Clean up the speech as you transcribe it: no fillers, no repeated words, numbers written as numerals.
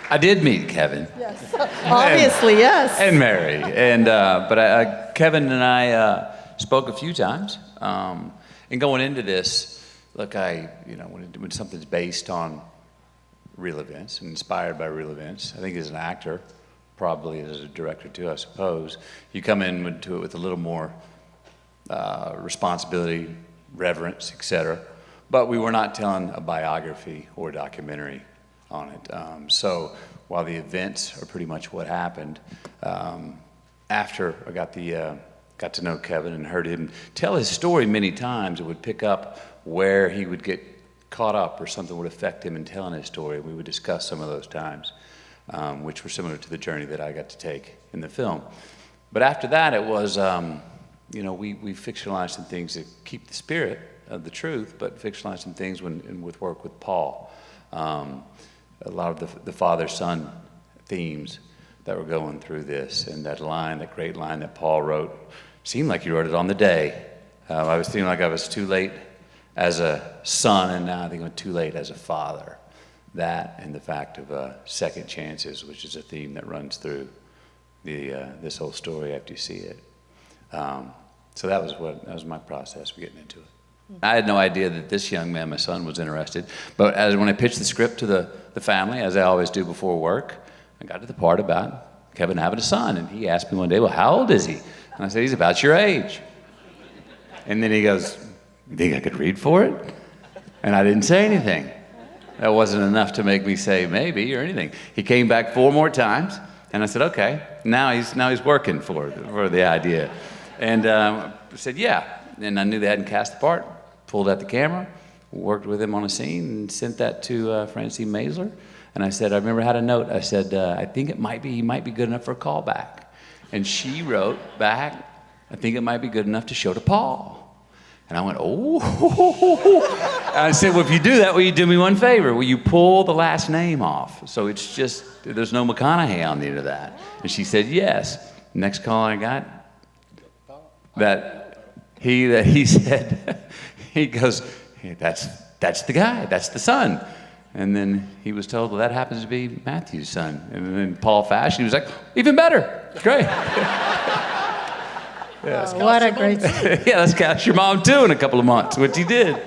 I did meet Kevin. Yes, obviously, yes. And Mary. And, but Kevin and I spoke a few times. And going into this, look, when something's based on real events and inspired by real events, I think as an actor, probably as a director too, I suppose, you come into it with a little more responsibility, reverence, etc. But we were not telling a biography or a documentary on it. So while the events are pretty much what happened, after I got to know Kevin and heard him tell his story many times, it would pick up where he would get caught up or something would affect him in telling his story. We would discuss some of those times, which were similar to the journey that I got to take in the film. But after that, it was, we fictionalized some things that keep the spirit of the truth, but fictionalized some things with work with Paul. A lot of the father-son themes that were going through this, and that great line that Paul wrote, seemed like he wrote it on the day. I was feeling like I was too late as a son, and now I think I'm too late as a father. That and the fact of second chances, which is a theme that runs through this whole story after you see it. So that was my process for getting into it. I had no idea that this young man, my son, was interested. But when I pitched the script to the family, as I always do before work, I got to the part about Kevin having a son. And he asked me one day, well, how old is he? And I said, he's about your age. And then he goes, you think I could read for it? And I didn't say anything. That wasn't enough to make me say maybe or anything. He came back 4 more times, and I said, okay. Now he's working for the idea. And I said, yeah. And I knew they hadn't cast the part. Pulled out the camera, worked with him on a scene, and sent that to Francine Maisler. And I said, I remember I had a note. I said, I think he might be good enough for a callback. And she wrote back, I think it might be good enough to show to Paul. And I went, oh. And I said, well, if you do that, will you do me one favor? Will you pull the last name off? So it's just, there's no McConaughey on the end of that. And she said, yes. Next call I got, that he said, he goes, hey, that's the guy, that's the son. And then he was told, well, that happens to be Matthew's son. And then Paul Fashion, he was like, even better, great. Yeah, what a great yeah, let's cast your mom too in a couple of months, which he did.